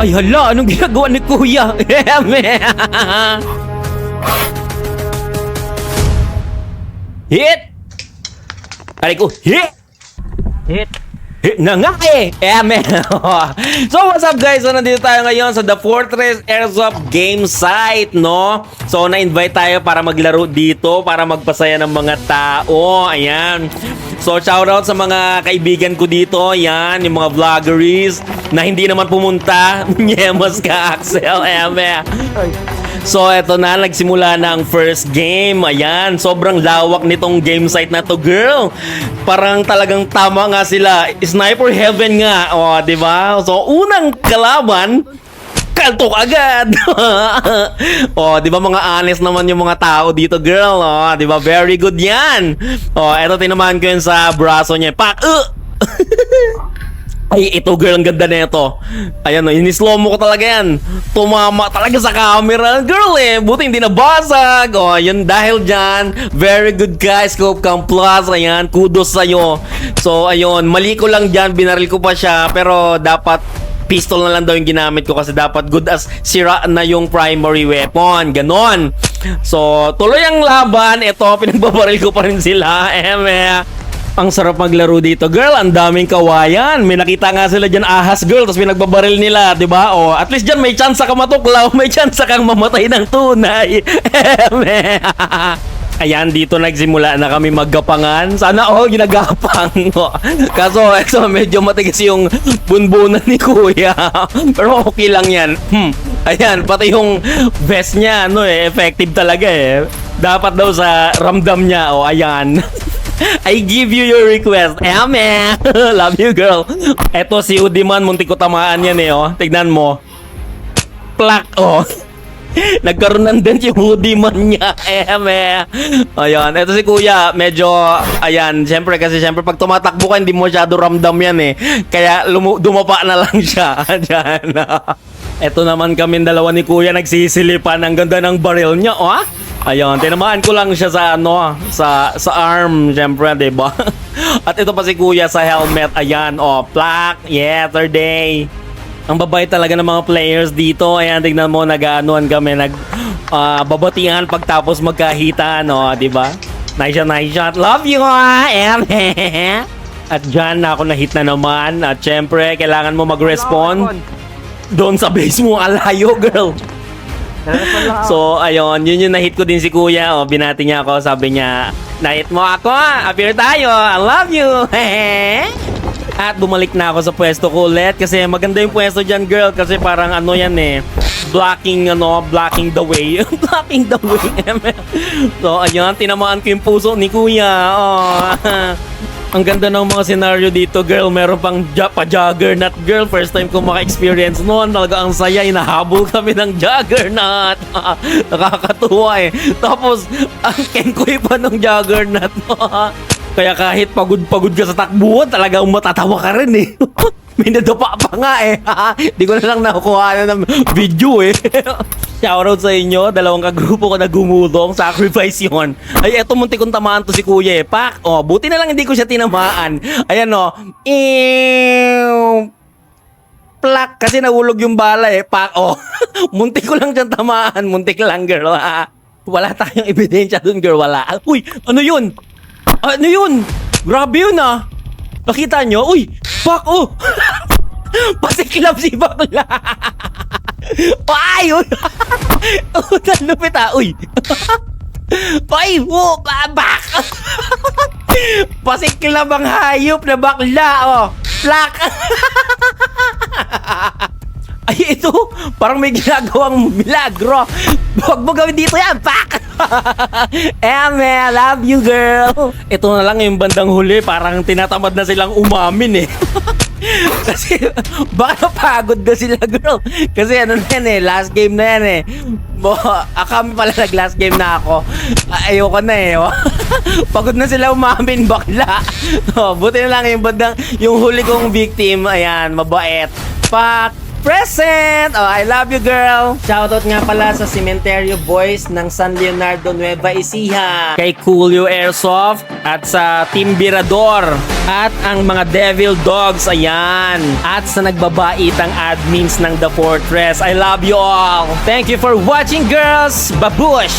Ay hala, anong ginagawa ni Kuya? Hit! Aray ko, hit! Hit. Hit na nga eh! So what's up guys? So nandito tayo ngayon sa The Fortress Airsoft Game Site, no? So na-invite tayo para maglaro dito, para magpasaya ng mga tao. Ayan. So shoutout sa mga kaibigan ko dito. Ayan, yung mga vloggeries na hindi naman pumunta. Nyemas ka, Axel. So eto na, nagsimula na ang first game. Ayan, sobrang lawak nitong game site na to, girl. Parang talagang tama nga sila. Sniper heaven nga. O, di ba? So unang kalaban, kaltok agad. O, di ba mga honest naman yung mga tao dito, girl? O, di ba? Very good yan. O, eto tinamaan ko yun sa braso niya. Pak! Ay, ito girl, ang ganda na ito. Ayan, in-slow mo ko talaga yan. Tumama talaga sa camera. Girl buti hindi nabasag. O, yun dahil dyan. Very good guys, Scope Cam Plus. Ayan, kudos sa'yo. So, ayun, mali ko lang dyan. Binaril ko pa siya. Pero dapat pistol na lang daw yung ginamit ko kasi dapat good as sira na yung primary weapon. Ganon. So, tuloy ang laban. Ito, pinagbabaril ko pa rin sila. Ang sarap maglaro dito, girl. Ang daming kawayan. May nakita nga sila dyan ahas, girl. Tapos pinagbabaril nila, di ba? O, at least dyan may chance kang matuklaw. May chance kang mamatay ng tunay. Ayan, dito nagsimula na kami maggapangan. Sana ginagapang. Kaso, ito, medyo matigas yung bunbunan ni Kuya. Pero okay lang yan. Ayan, pati yung vest niya, effective talaga eh. Dapat daw sa ramdam niya. O, ayan. I give you your request. Love you, girl. Eto si Udiman, muntik ko tamaan yan Tignan mo. Plak, Nagkaroon ng dent yung Udiman niya. Ayan, eto si Kuya. Medyo, ayan, syempre pag tumatakbo ka, hindi mo masyado ramdam yan Kaya dumapa na lang siya. Ayan. Eto naman kami dalawa ni Kuya nagsisilipan. Ang ganda ng baril niya, Ayun, tinamaan ko lang siya sa sa arm, syempre, 'di ba? At ito pa si Kuya sa helmet. Ayan, plak. Yeah, third day. Ang babait talaga ng mga players dito. Ayan, tignan mo, nag-aanuan kami, babatihan pagtapos magkahitan, 'di ba? Nice shot. Love you, At dyan na ako na-hit na naman. At syempre, kailangan mo mag-respawn doon sa base mo, alayo, girl. So, ayun, yun yung na-hit ko din si Kuya. Binati niya ako, sabi niya, na-hit mo ako, appear tayo, I love you. At bumalik na ako sa pwesto ko ulit kasi maganda yung pwesto dyan, girl, kasi parang yan blocking the way. Blocking the way. So, ayun, tinamaan ko yung puso ni Kuya. Ang ganda ng mga scenario dito, girl. Meron pang pa-juggernaut, girl. First time ko maka-experience noon. Talaga ang saya. Inahabol kami ng juggernaut. Nakakatuwa Tapos, ang kenkoy pa ng juggernaut. Kaya kahit pagod ka sa takbuhan, talagang matatawa ka rin May nadapa pa nga Di ko na lang nakukuha na ng video Shoutout sa inyo, dalawang kagrupo ko na gumulong, sacrifice yun. Ay, eto muntik kong tamaan to si Kuya Pak, buti na lang hindi ko siya tinamaan. Ayan plak, kasi nahulog yung bala Pak, muntik ko lang siyang tamaan, muntik lang, girl. Wala tayong ebidensya dun, girl, wala. Uy, ano yun? Ano yun? Grabe yun Nakita nyo? Uy, Pak, pasiklap si bakla. Ay, nalupit Uy. Ay, bak. Pasiklap ang hayop na bakla, Plak. Ay, ito, parang may ginagawang milagro. Huwag mo gawin dito yan, Pak. I love you, girl. Ito na lang yung bandang huli, parang tinatamad na silang umamin Kasi baka napagod na sila, girl. Kasi na yan last game na yan kami pala nag-last game na ako. Ayoko na Pagod na sila umamin, bakla. Buti na lang yung huli kong victim. Ayan, mabait. Pak. present! Oh, I love you, girl! Shoutout nga pala sa Cementerio Boys ng San Leonardo, Nueva Ecija. Kay Coolio Airsoft at sa Team Birador. At ang mga Devil Dogs, ayan. At sa nagbabaitang admins ng The Fortress. I love you all! Thank you for watching, girls! Babush!